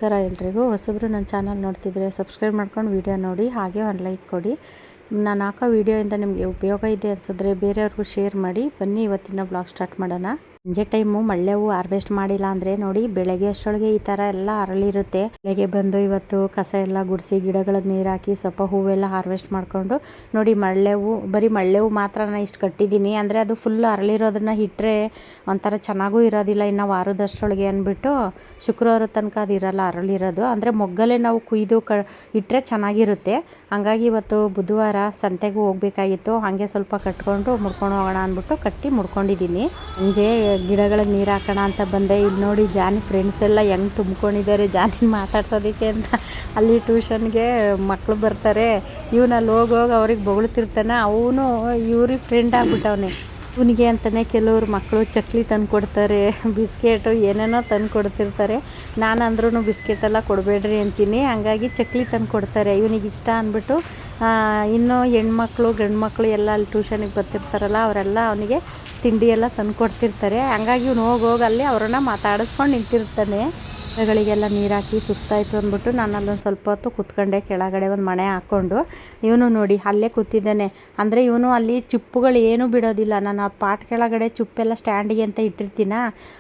ನಮಸ್ಕಾರ ಎಲ್ರಿಗೂ. ಹೊಸಬ್ರು ನನ್ನ ಚಾನಲ್ ನೋಡ್ತಿದ್ರೆ ಸಬ್ಸ್ಕ್ರೈಬ್ ಮಾಡ್ಕೊಂಡು ವಿಡಿಯೋ ನೋಡಿ, ಹಾಗೆ ಒಂದು ಲೈಕ್ ಕೊಡಿ. ನಾನು ಹಾಕೋ ವಿಡಿಯೋಯಿಂದ ನಿಮಗೆ ಉಪಯೋಗ ಇದೆ ಅನಿಸಿದ್ರೆ ಬೇರೆಯವ್ರಿಗೂ ಶೇರ್ ಮಾಡಿ. ಬನ್ನಿ ಇವತ್ತಿನ ಬ್ಲಾಗ್ ಸ್ಟಾರ್ಟ್ ಮಾಡೋಣ. ಸಂಜೆ ಟೈಮು ಮಳ್ಳೆ ಹೂವು ಹಾರ್ವೆಸ್ಟ್ ಮಾಡಿಲ್ಲ ಅಂದರೆ ನೋಡಿ, ಬೆಳಗ್ಗೆ ಅಷ್ಟೊಳಗೆ ಈ ಥರ ಎಲ್ಲ ಅರಳಿರುತ್ತೆ. ಬೆಳಗ್ಗೆ ಬಂದು ಇವತ್ತು ಕಸ ಎಲ್ಲ ಗುಡಿಸಿ ಗಿಡಗಳಿಗೆ ನೀರು ಹಾಕಿ ಸ್ವಲ್ಪ ಹೂವೆಲ್ಲ ಹಾರ್ವೆಸ್ಟ್ ಮಾಡಿಕೊಂಡು ನೋಡಿ, ಮಳ್ಳೆ ಹೂವು ಬರೀ ಮಳ್ಳೆ ಹೂವು ಮಾತ್ರ ನಾನು ಇಷ್ಟು ಕಟ್ಟಿದ್ದೀನಿ. ಅಂದರೆ ಅದು ಫುಲ್ ಅರಳಿರೋದನ್ನು ಇಟ್ಟರೆ ಒಂಥರ ಚೆನ್ನಾಗೂ ಇರೋದಿಲ್ಲ. ಇನ್ನು ವಾರದಷ್ಟೊಳಗೆ ಅಂದ್ಬಿಟ್ಟು ಶುಕ್ರವಾರ ತನಕ ಅದು ಇರಲ್ಲ ಅರಳಿರೋದು. ಅಂದರೆ ಮೊಗ್ಗಲೇ ನಾವು ಕುಯ್ದು ಇಟ್ಟರೆ ಚೆನ್ನಾಗಿರುತ್ತೆ. ಹಂಗಾಗಿ ಇವತ್ತು ಬುಧವಾರ ಸಂತೆಗೂ ಹೋಗಬೇಕಾಗಿತ್ತು. ಹಾಗೆ ಸ್ವಲ್ಪ ಕಟ್ಕೊಂಡು ಮುಡ್ಕೊಂಡು ಹೋಗೋಣ ಅಂದ್ಬಿಟ್ಟು ಕಟ್ಟಿ ಮುಡ್ಕೊಂಡಿದ್ದೀನಿ. ಸಂಜೆ ಗಿಡಗಳಿಗೆ ನೀರು ಹಾಕೋಣ ಅಂತ ಬಂದೆ. ಇಲ್ಲಿ ನೋಡಿ, ಜಾನಿ ಫ್ರೆಂಡ್ಸ್ ಎಲ್ಲ ಹೆಂಗೆ ತುಂಬ್ಕೊಂಡಿದ್ದಾರೆ ಜಾನಿ ಮಾತಾಡ್ಸೋದಕ್ಕೆ ಅಂತ. ಅಲ್ಲಿ ಟ್ಯೂಷನ್ಗೆ ಮಕ್ಕಳು ಬರ್ತಾರೆ, ಇವನಲ್ಲಿ ಹೋಗೋಗಿ ಅವ್ರಿಗೆ ಬೊಗಳ್ತಿರ್ತಾನೆ. ಅವನು ಇವ್ರಿಗೆ ಫ್ರೆಂಡ್ ಆಗ್ಬಿಟ್ಟವನೆ. ಇವನಿಗೆ ಅಂತಲೇ ಕೆಲವರು ಮಕ್ಕಳು ಚಕ್ಲಿ ತಂದು ಕೊಡ್ತಾರೆ, ಬಿಸ್ಕೆಟು ಏನೇನೋ ತಂದು ಕೊಡ್ತಿರ್ತಾರೆ. ನಾನು ಅಂದ್ರೂ ಬಿಸ್ಕೆಟೆಲ್ಲ ಕೊಡಬೇಡ್ರಿ ಅಂತೀನಿ. ಹಂಗಾಗಿ ಚಕ್ಲಿ ತಂದು ಕೊಡ್ತಾರೆ. ಇವನಿಗೆ ಇಷ್ಟ ಅಂದ್ಬಿಟ್ಟು ಇನ್ನು ಹೆಣ್ಮಕ್ಳು ಗಂಡು ಮಕ್ಕಳು ಎಲ್ಲ ಅಲ್ಲಿ ಟ್ಯೂಷನಿಗೆ ಬರ್ತಿರ್ತಾರಲ್ಲ, ಅವರೆಲ್ಲ ಅವನಿಗೆ ತಿಂಡಿ ಎಲ್ಲ ತಂದು ಕೊಡ್ತಿರ್ತಾರೆ. ಹಂಗಾಗಿ ಇವನು ಹೋಗಿ ಅಲ್ಲಿ ಅವರನ್ನು ಮಾತಾಡಿಸ್ಕೊಂಡು ನಿಂತಿರ್ತಾನೆ. ಗಿಡಗಳಿಗೆಲ್ಲ ನೀರು ಹಾಕಿ ಸುಸ್ತಾಯಿತು ಅಂದ್ಬಿಟ್ಟು ನಾನು ಅಲ್ಲೊಂದು ಸ್ವಲ್ಪ ಹೊತ್ತು ಕೂತ್ಕೊಂಡೆ. ಕೆಳಗಡೆ ಒಂದು ಮಣೆ ಹಾಕ್ಕೊಂಡು ಇವನು ನೋಡಿ ಅಲ್ಲೇ ಕೂತಿದ್ದಾನೆ. ಅಂದರೆ ಇವನು ಅಲ್ಲಿ ಚಿಪ್ಪುಗಳು ಏನೂ ಬಿಡೋದಿಲ್ಲ. ನಾನು ಆ ಪಾಟ್ ಕೆಳಗಡೆ ಚುಪ್ಪೆಲ್ಲ ಸ್ಟ್ಯಾಂಡಿಗೆ ಅಂತ ಇಟ್ಟಿರ್ತೀನ,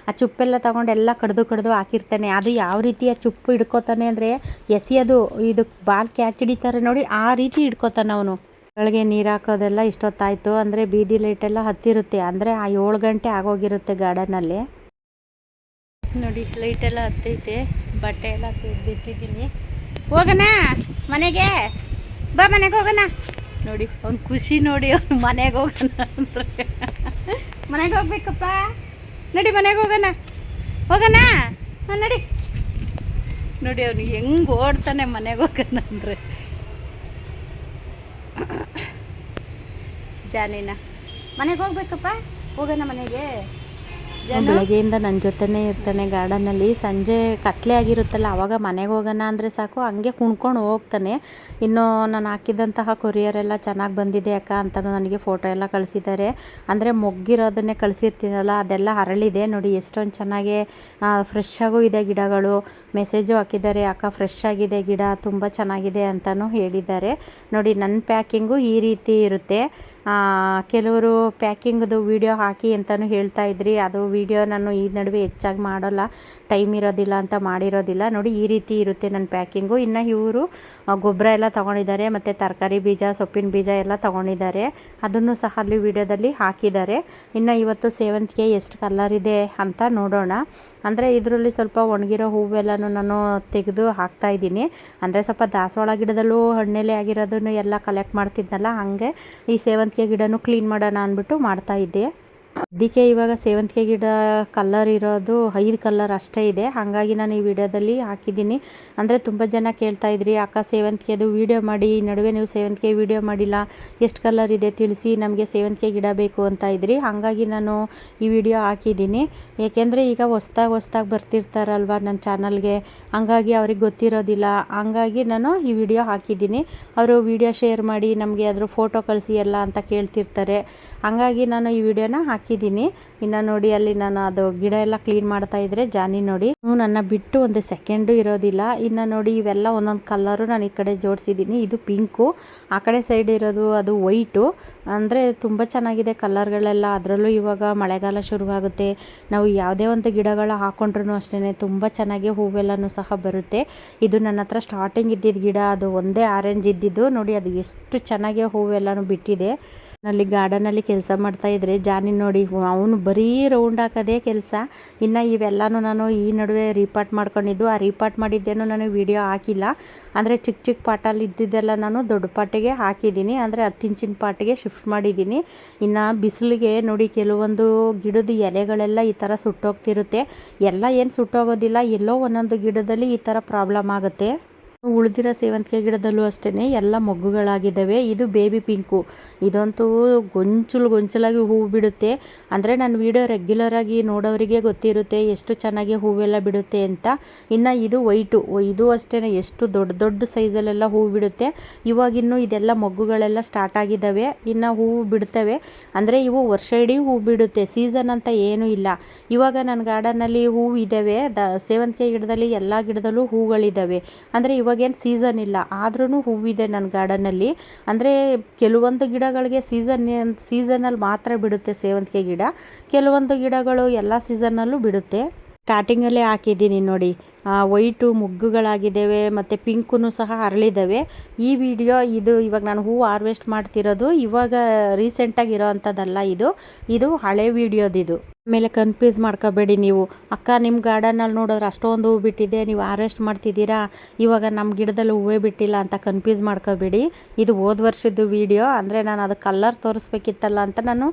ಆ ಚುಪ್ಪೆಲ್ಲ ತೊಗೊಂಡು ಎಲ್ಲ ಕಡ್ದು ಹಾಕಿರ್ತಾನೆ. ಅದು ಯಾವ ರೀತಿ ಆ ಚುಪ್ಪು ಹಿಡ್ಕೋತಾನೆ ಅಂದರೆ ಎಸೆಯೋದು, ಇದು ಬಾಲ್ ಕ್ಯಾಚ್ ಹಿಡಿತಾರೆ ನೋಡಿ, ಆ ರೀತಿ ಹಿಡ್ಕೋತಾನೆ ಅವನು. ಬೆಳಗ್ಗೆ ನೀರು ಹಾಕೋದೆಲ್ಲ ಇಷ್ಟೊತ್ತಾಯಿತು. ಅಂದರೆ ಬೀದಿ ಲೈಟೆಲ್ಲ ಹತ್ತಿರುತ್ತೆ. ಅಂದರೆ ಆ 7 ಗಂಟೆ ಆಗೋಗಿರುತ್ತೆ ಗಾರ್ಡನಲ್ಲಿ. ನೋಡಿ, ಲೈಟೆಲ್ಲ ಹತ್ತೈತೆ. ಬಟ್ಟೆ ಎಲ್ಲ ಬಿಟ್ಟಿದ್ದೀನಿ. ಹೋಗೋಣ ಮನೆಗೆ, ಬಾ ಮನೆಗೆ ಹೋಗೋಣ. ನೋಡಿ ಅವ್ನು ಖುಷಿ ನೋಡಿ, ಅವ್ನು ಮನೆಗೆ ಹೋಗೋಣ ಅಂದರೆ ಮನೆಗೆ ಹೋಗ್ಬೇಕಪ್ಪ, ನಡಿ ಮನೆಗೆ ಹೋಗೋಣ ನಡಿ. ನೋಡಿ ಅವನು ಹೆಂಗೆ ಓಡ್ತಾನೆ ಮನೆಗೆ ಹೋಗೋಣ ಅಂದರೆ. ಜಾನಿನ ಮನೆಗೆ ಹೋಗ್ಬೇಕಪ್ಪ, ಹೋಗೋಣ ಮನೆಗೆ. ಬೆಳಗ್ಗೆಯಿಂದ ನನ್ನ ಜೊತೆನೇ ಇರ್ತಾನೆ ಗಾರ್ಡನಲ್ಲಿ. ಸಂಜೆ ಕತ್ಲೆ ಆಗಿರುತ್ತಲ್ಲ, ಆವಾಗ ಮನೆಗೆ ಹೋಗೋಣ ಅಂದರೆ ಸಾಕು ಹಂಗೆ ಕುಣ್ಕೊಂಡು ಹೋಗ್ತಾನೆ. ಇನ್ನು ನಾನು ಹಾಕಿದಂತಹ ಕೊರಿಯರೆಲ್ಲ ಚೆನ್ನಾಗಿ ಬಂದಿದೆ ಅಕ್ಕ ಅಂತಲೂ ನನಗೆ ಫೋಟೋ ಎಲ್ಲ ಕಳಿಸಿದ್ದಾರೆ. ಅಂದರೆ ಮೊಗ್ಗಿರೋದನ್ನೇ ಕಳಿಸಿರ್ತೀನಲ್ಲ, ಅದೆಲ್ಲ ಅರಳಿದೆ ನೋಡಿ, ಎಷ್ಟೊಂದು ಚೆನ್ನಾಗಿ ಫ್ರೆಶ್ ಆಗೂ ಇದೆ ಗಿಡಗಳು. ಮೆಸೇಜು ಹಾಕಿದ್ದಾರೆ, ಅಕ್ಕ ಫ್ರೆಶ್ ಆಗಿದೆ ಗಿಡ, ತುಂಬ ಚೆನ್ನಾಗಿದೆ ಅಂತಲೂ ಹೇಳಿದ್ದಾರೆ. ನೋಡಿ, ನನ್ನ ಪ್ಯಾಕಿಂಗು ಈ ರೀತಿ ಇರುತ್ತೆ. ಕೆಲವರು ಪ್ಯಾಕಿಂಗ್ದು ವಿಡಿಯೋ ಹಾಕಿ ಅಂತಲೂ ಹೇಳ್ತಾ ಇದ್ರಿ. ಅದು ವಿಡಿಯೋ ನಾನು ಈ ನಡುವೆ ಹೆಚ್ಚಾಗಿ ಮಾಡೋಲ್ಲ, ಟೈಮ್ ಇರೋದಿಲ್ಲ ಅಂತ ಮಾಡಿರೋದಿಲ್ಲ. ನೋಡಿ, ಈ ರೀತಿ ಇರುತ್ತೆ ನನ್ನ ಪ್ಯಾಕಿಂಗು. ಇನ್ನು ಇವರು ಗೊಬ್ಬರ ಎಲ್ಲ ತೊಗೊಂಡಿದ್ದಾರೆ, ಮತ್ತು ತರಕಾರಿ ಬೀಜ, ಸೊಪ್ಪಿನ ಬೀಜ ಎಲ್ಲ ತೊಗೊಂಡಿದ್ದಾರೆ. ಅದನ್ನು ಸಹ ಅಲ್ಲಿ ವಿಡಿಯೋದಲ್ಲಿ ಹಾಕಿದ್ದಾರೆ. ಇನ್ನು ಇವತ್ತು ಸೇವಂತಿಗೆ ಎಷ್ಟು ಕಲರ್ ಇದೆ ಅಂತ ನೋಡೋಣ. ಅಂದರೆ ಇದರಲ್ಲಿ ಸ್ವಲ್ಪ ಒಣಗಿರೋ ಹೂವೆಲ್ಲನೂ ನಾನು ತೆಗೆದು ಹಾಕ್ತಾಯಿದ್ದೀನಿ. ಅಂದರೆ ಸ್ವಲ್ಪ ದಾಸವಾಳ ಗಿಡದಲ್ಲೂ ಹಣ್ಣೆಲೆ ಆಗಿರೋದನ್ನು ಎಲ್ಲ ಕಲೆಕ್ಟ್ ಮಾಡ್ತಿದ್ನಲ್ಲ, ಹಾಗೆ ಈ ಸೇವಂತಿಗೆ ಗಿಡನೂ ಕ್ಲೀನ್ ಮಾಡೋಣ ಅಂದ್ಬಿಟ್ಟು ಮಾಡ್ತಾಯಿದ್ದೆ. ಅದಕ್ಕೆ ಇವಾಗ ಸೇವಂತಿಗೆ ಗಿಡ ಕಲ್ಲರ್ ಇರೋದು 5 ಕಲ್ಲರ್ ಅಷ್ಟೇ ಇದೆ. ಹಾಗಾಗಿ ನಾನು ಈ ವಿಡಿಯೋದಲ್ಲಿ ಹಾಕಿದ್ದೀನಿ. ಅಂದರೆ ತುಂಬ ಜನ ಕೇಳ್ತಾಯಿದ್ರಿ, ಅಕ್ಕ ಸೇವಂತಿಗೆದು ವೀಡಿಯೋ ಮಾಡಿ, ಈ ನಡುವೆ ನೀವು ಸೇವಂತಿಗೆ ವೀಡಿಯೋ ಮಾಡಿಲ್ಲ, ಎಷ್ಟು ಕಲರ್ ಇದೆ ತಿಳಿಸಿ, ನಮಗೆ ಸೇವಂತಿಗೆ ಗಿಡ ಬೇಕು ಅಂತ ಇದ್ರಿ. ಹಾಗಾಗಿ ನಾನು ಈ ವಿಡಿಯೋ ಹಾಕಿದ್ದೀನಿ. ಏಕೆಂದರೆ ಈಗ ಹೊಸ್ದಾಗಿ ಬರ್ತಿರ್ತಾರಲ್ವ ನನ್ನ ಚಾನಲ್ಗೆ, ಹಂಗಾಗಿ ಅವ್ರಿಗೆ ಗೊತ್ತಿರೋದಿಲ್ಲ. ಹಂಗಾಗಿ ನಾನು ಈ ವಿಡಿಯೋ ಹಾಕಿದ್ದೀನಿ. ಅವರು ವಿಡಿಯೋ ಶೇರ್ ಮಾಡಿ ನಮಗೆ ಅದ್ರ ಫೋಟೋ ಕಳಿಸಿ ಎಲ್ಲ ಅಂತ ಕೇಳ್ತಿರ್ತಾರೆ. ಹಂಗಾಗಿ ನಾನು ಈ ವಿಡಿಯೋನ ಹಾಕಿದ್ದೀನಿ. ಇನ್ನು ನೋಡಿ, ಅಲ್ಲಿ ನಾನು ಅದು ಗಿಡ ಎಲ್ಲ ಕ್ಲೀನ್ ಮಾಡ್ತಾ ಇದ್ರೆ ಜಾನಿ ನೋಡಿ ನನ್ನ ಬಿಟ್ಟು ಒಂದು ಸೆಕೆಂಡು ಇರೋದಿಲ್ಲ. ಇನ್ನು ನೋಡಿ, ಇವೆಲ್ಲ ಒಂದೊಂದು ಕಲರು ನಾನು ಈ ಕಡೆ ಜೋಡಿಸಿದ್ದೀನಿ. ಇದು ಪಿಂಕು, ಆ ಕಡೆ ಸೈಡ್ ಇರೋದು ಅದು ವೈಟು. ಅಂದರೆ ತುಂಬ ಚೆನ್ನಾಗಿದೆ ಕಲರ್ಗಳೆಲ್ಲ. ಅದರಲ್ಲೂ ಇವಾಗ ಮಳೆಗಾಲ ಶುರುವಾಗುತ್ತೆ. ನಾವು ಯಾವುದೇ ಒಂದು ಗಿಡಗಳ ಹಾಕೊಂಡ್ರೂ ಅಷ್ಟೇ ತುಂಬ ಚೆನ್ನಾಗಿ ಹೂವೆಲ್ಲನೂ ಸಹ ಬರುತ್ತೆ. ಇದು ನನ್ನ ಹತ್ರ ಸ್ಟಾರ್ಟಿಂಗ್ ಇದ್ದಿದ್ದು ಗಿಡ, ಅದು ಒಂದೇ ಆರೆಂಜ್ ಇದ್ದಿದ್ದು. ನೋಡಿ ಅದು ಎಷ್ಟು ಚೆನ್ನಾಗಿ ಹೂವೆಲ್ಲನೂ ಬಿಟ್ಟಿದೆ. ಅಲ್ಲಿ ಗಾರ್ಡನಲ್ಲಿ ಕೆಲಸ ಮಾಡ್ತಾಯಿದ್ರೆ ಜಾನಿ ನೋಡಿ, ಅವನು ಬರೀ ರೌಂಡ್ ಹಾಕೋದೇ ಕೆಲಸ. ಇನ್ನು ಇವೆಲ್ಲನೂ ನಾನು ಈ ನಡುವೆ ರೀಪಾಟ್ ಮಾಡ್ಕೊಂಡಿದ್ದು. ಆ ರೀಪಾಟ್ ಮಾಡಿದ್ದೇನು ನಾನು ವಿಡಿಯೋ ಹಾಕಿಲ್ಲ. ಅಂದರೆ ಚಿಕ್ಕ ಪಾಟಲ್ಲಿ ಇದ್ದಿದ್ದೆಲ್ಲ ನಾನು ದೊಡ್ಡ ಪಾಟಿಗೆ ಹಾಕಿದ್ದೀನಿ. ಅಂದರೆ 10 ಇಂಚಿನ ಪಾಟಿಗೆ ಶಿಫ್ಟ್ ಮಾಡಿದ್ದೀನಿ. ಇನ್ನು ಬಿಸಿಲಿಗೆ ನೋಡಿ, ಕೆಲವೊಂದು ಗಿಡದ ಎಲೆಗಳೆಲ್ಲ ಈ ಥರ ಸುಟ್ಟೋಗ್ತಿರುತ್ತೆ. ಎಲ್ಲ ಏನು ಸುಟ್ಟೋಗೋದಿಲ್ಲ, ಎಲ್ಲೋ ಒಂದೊಂದು ಗಿಡದಲ್ಲಿ ಈ ಥರ ಪ್ರಾಬ್ಲಮ್ ಆಗುತ್ತೆ. ಉಳಿದಿರೋ ಸೇವಂತಿಗೆ ಗಿಡದಲ್ಲೂ ಅಷ್ಟೇ ಎಲ್ಲ ಮೊಗ್ಗುಗಳಾಗಿದ್ದಾವೆ. ಇದು ಬೇಬಿ ಪಿಂಕು, ಇದಂತೂ ಗೊಂಚಲಾಗಿ ಹೂವು ಬಿಡುತ್ತೆ. ಅಂದರೆ ನನ್ನ ವಿಡಿಯೋ ರೆಗ್ಯುಲರಾಗಿ ನೋಡೋರಿಗೆ ಗೊತ್ತಿರುತ್ತೆ ಎಷ್ಟು ಚೆನ್ನಾಗಿ ಹೂವೆಲ್ಲ ಬಿಡುತ್ತೆ ಅಂತ. ಇನ್ನು ಇದು ವೈಟು, ಇದು ಅಷ್ಟೇ ಎಷ್ಟು ದೊಡ್ಡ ಸೈಜಲ್ಲೆಲ್ಲ ಹೂವು ಬಿಡುತ್ತೆ. ಇವಾಗಿನ್ನೂ ಇದೆಲ್ಲ ಮೊಗ್ಗುಗಳೆಲ್ಲ ಸ್ಟಾರ್ಟ್ ಆಗಿದ್ದಾವೆ, ಇನ್ನು ಹೂವು ಬಿಡ್ತವೆ. ಅಂದರೆ ಇವು ವರ್ಷ ಇಡೀ ಹೂವು ಬಿಡುತ್ತೆ, ಸೀಸನ್ ಅಂತ ಏನೂ ಇಲ್ಲ. ಇವಾಗ ನನ್ನ ಗಾರ್ಡನ್ನಲ್ಲಿ ಹೂವು ಇದ್ದಾವೆ, ಸೇವಂತಿಗೆ ಗಿಡದಲ್ಲಿ ಎಲ್ಲ ಗಿಡದಲ್ಲೂ ಹೂಗಳಿದ್ದಾವೆ. ಅಂದರೆ ಇವಾಗೇನು ಸೀಸನ್ ಇಲ್ಲ, ಆದ್ರೂ ಹೂವಿದೆ ನನ್ನ ಗಾರ್ಡನ್ನಲ್ಲಿ. ಅಂದರೆ ಕೆಲವೊಂದು ಗಿಡಗಳಿಗೆ ಸೀಸನಲ್ಲಿ ಮಾತ್ರ ಬಿಡುತ್ತೆ ಸೇವಂತಿಗೆ ಗಿಡ, ಕೆಲವೊಂದು ಗಿಡಗಳು ಎಲ್ಲ ಸೀಸನ್ನಲ್ಲೂ ಬಿಡುತ್ತೆ. ಸ್ಟಾರ್ಟಿಂಗಲ್ಲೇ ಹಾಕಿದ್ದೀನಿ ನೋಡಿ, ವೈಟು ಮೊಗ್ಗುಗಳಾಗಿದ್ದಾವೆ ಮತ್ತು ಪಿಂಕು ಸಹ ಅರಳಿದ್ದಾವೆ. ಈ ವಿಡಿಯೋ ಇದು ಇವಾಗ ನಾನು ಹೂವು ಹಾರ್ವೆಸ್ಟ್ ಮಾಡ್ತಿರೋದು ಇವಾಗ ರೀಸೆಂಟಾಗಿ ಇರೋ ಅಂಥದ್ದಲ್ಲ, ಇದು ಹಳೆ ವಿಡಿಯೋದಿದು. ಆಮೇಲೆ ಕನ್ಫ್ಯೂಸ್ ಮಾಡ್ಕೋಬೇಡಿ ನೀವು, ಅಕ್ಕ ನಿಮ್ಮ ಗಾರ್ಡನಲ್ಲಿ ನೋಡಿದ್ರೆ ಅಷ್ಟೊಂದು ಹೂವು ಬಿಟ್ಟಿದೆ, ನೀವು ಹಾರ್ವೆಸ್ಟ್ ಮಾಡ್ತಿದ್ದೀರಾ, ಇವಾಗ ನಮ್ಮ ಗಿಡದಲ್ಲಿ ಹೂವೇ ಬಿಟ್ಟಿಲ್ಲ ಅಂತ ಕನ್ಫ್ಯೂಸ್ ಮಾಡ್ಕೋಬೇಡಿ. ಇದು ಹೋದ ವರ್ಷದ್ದು ವಿಡಿಯೋ, ಅಂದರೆ ನಾನು ಅದು ಕಲ್ಲರ್ ತೋರಿಸ್ಬೇಕಿತ್ತಲ್ಲ ಅಂತ ನಾನು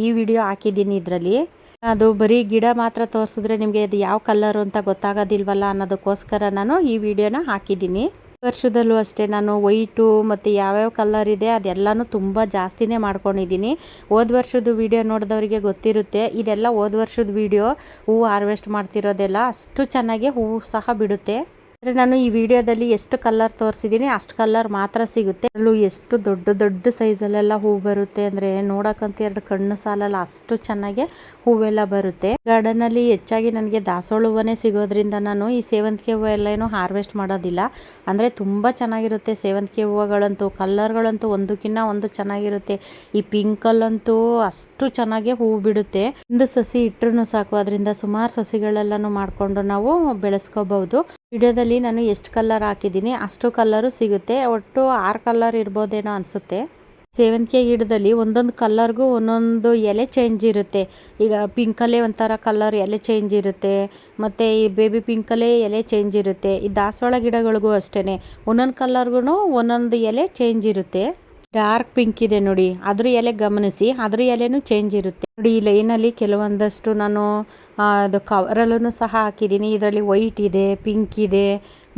ಈ ವಿಡಿಯೋ ಹಾಕಿದ್ದೀನಿ. ಇದರಲ್ಲಿ ಅದು ಬರೀ ಗಿಡ ಮಾತ್ರ ತೋರಿಸಿದ್ರೆ ನಿಮಗೆ ಅದು ಯಾವ ಕಲ್ಲರು ಅಂತ ಗೊತ್ತಾಗೋದಿಲ್ವಲ್ಲ ಅನ್ನೋದಕ್ಕೋಸ್ಕರ ನಾನು ಈ ವಿಡಿಯೋನ ಹಾಕಿದ್ದೀನಿ. ವರ್ಷದಲ್ಲೂ ಅಷ್ಟೇ ನಾನು ವೈಟು ಮತ್ತು ಯಾವ್ಯಾವ ಕಲರ್ ಇದೆ ಅದೆಲ್ಲನೂ ತುಂಬ ಜಾಸ್ತಿನೇ ಮಾಡ್ಕೊಂಡಿದ್ದೀನಿ. ಹೋದ ವರ್ಷದ ವಿಡಿಯೋ ನೋಡಿದವರಿಗೆ ಗೊತ್ತಿರುತ್ತೆ, ಇದೆಲ್ಲ ಹೋದ ವರ್ಷದ ವಿಡಿಯೋ. ಹೂವು ಹಾರ್ವೆಸ್ಟ್ ಮಾಡ್ತಿರೋದೆಲ್ಲ ಅಷ್ಟು ಚೆನ್ನಾಗಿ ಹೂವು ಸಹ ಬಿಡುತ್ತೆ. ಅಂದರೆ ನಾನು ಈ ವಿಡಿಯೋದಲ್ಲಿ ಎಷ್ಟು ಕಲರ್ ತೋರಿಸಿದ್ದೀನಿ ಅಷ್ಟು ಕಲರ್ ಮಾತ್ರ ಸಿಗುತ್ತೆ. ಅಲ್ಲೂ ಎಷ್ಟು ದೊಡ್ಡ ಸೈಜಲ್ಲೆಲ್ಲ ಹೂವು ಬರುತ್ತೆ ಅಂದರೆ ನೋಡೋಕ್ಕಂತ ಎರಡು ಕಣ್ಣು ಸಾಲಲ್ಲ, ಅಷ್ಟು ಚೆನ್ನಾಗಿ ಹೂವೆಲ್ಲ ಬರುತ್ತೆ. ಗಾರ್ಡನಲ್ಲಿ ಹೆಚ್ಚಾಗಿ ನನಗೆ ದಾಸವಾಳ ಹೂವೇ ಸಿಗೋದ್ರಿಂದ ನಾನು ಈ ಸೇವಂತಿಗೆ ಹೂವು ಎಲ್ಲೇನೂ ಹಾರ್ವೆಸ್ಟ್ ಮಾಡೋದಿಲ್ಲ. ಅಂದರೆ ತುಂಬ ಚೆನ್ನಾಗಿರುತ್ತೆ ಸೇವಂತಿಗೆ ಹೂವುಗಳಂತೂ, ಕಲ್ಲರ್ಗಳಂತೂ ಒಂದಕ್ಕಿಂತ ಒಂದು ಚೆನ್ನಾಗಿರುತ್ತೆ. ಈ ಪಿಂಕಲ್ಲಂತೂ ಅಷ್ಟು ಚೆನ್ನಾಗಿ ಹೂವು ಬಿಡುತ್ತೆ. ಒಂದು ಸಸಿ ಇಟ್ಟರೂ ಸಾಕು, ಅದರಿಂದ ಸುಮಾರು ಸಸಿಗಳೆಲ್ಲನೂ ಮಾಡಿಕೊಂಡು ನಾವು ಬೆಳೆಸ್ಕೋಬಹುದು. ವಿಡಿಯೋದಲ್ಲಿ ನಾನು ಎಷ್ಟು ಕಲರ್ ಹಾಕಿದ್ದೀನಿ ಅಷ್ಟು ಕಲರು ಸಿಗುತ್ತೆ, ಒಟ್ಟು 6 ಕಲರ್ ಇರ್ಬೋದೇನೋ ಅನಿಸುತ್ತೆ. ಸೇವಂತಿಗೆ ಗಿಡದಲ್ಲಿ ಒಂದೊಂದು ಕಲ್ಲರ್ಗೂ ಒಂದೊಂದು ಎಲೆ ಚೇಂಜ್ ಇರುತ್ತೆ. ಈಗ ಪಿಂಕಲ್ಲೇ ಒಂಥರ ಕಲರ್ ಎಲೆ ಚೇಂಜ್ ಇರುತ್ತೆ, ಮತ್ತು ಈ ಬೇಬಿ ಪಿಂಕಲ್ಲೇ ಎಲೆ ಚೇಂಜ್ ಇರುತ್ತೆ. ಈ ದಾಸವಾಳ ಗಿಡಗಳಿಗೂ ಅಷ್ಟೇ ಒಂದೊಂದು ಕಲ್ಲರ್ಗೂ ಒಂದೊಂದು ಎಲೆ ಚೇಂಜ್ ಇರುತ್ತೆ. ಡಾರ್ಕ್ ಪಿಂಕ್ ಇದೆ ನೋಡಿ, ಅದ್ರ ಎಲೆ ಗಮನಿಸಿ, ಅದ್ರ ಎಲೆನೂ ಚೇಂಜ್ ಇರುತ್ತೆ ನೋಡಿ. ಈ ಲೈನಲ್ಲಿ ಕೆಲವೊಂದಷ್ಟು ನಾನು ಅದು ಕವರಲ್ಲೂ ಸಹ ಹಾಕಿದ್ದೀನಿ. ಇದರಲ್ಲಿ ವೈಟ್ ಇದೆ, ಪಿಂಕ್ ಇದೆ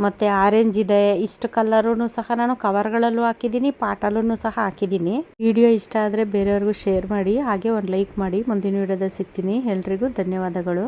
ಮತ್ತು ಆರೆಂಜ್ ಇದೆ. ಇಷ್ಟು ಕಲರೂ ಸಹ ನಾನು ಕವರ್ಗಳಲ್ಲೂ ಹಾಕಿದ್ದೀನಿ, ಪಾಟಲ್ಲೂ ಸಹ ಹಾಕಿದ್ದೀನಿ. ವಿಡಿಯೋ ಇಷ್ಟ ಆದರೆ ಬೇರೆಯವ್ರಿಗೂ ಶೇರ್ ಮಾಡಿ, ಹಾಗೆ ಒಂದು ಲೈಕ್ ಮಾಡಿ. ಮುಂದಿನ ವಿಡಿಯೋದಲ್ಲಿ ಸಿಗ್ತೀನಿ. ಎಲ್ರಿಗೂ ಧನ್ಯವಾದಗಳು.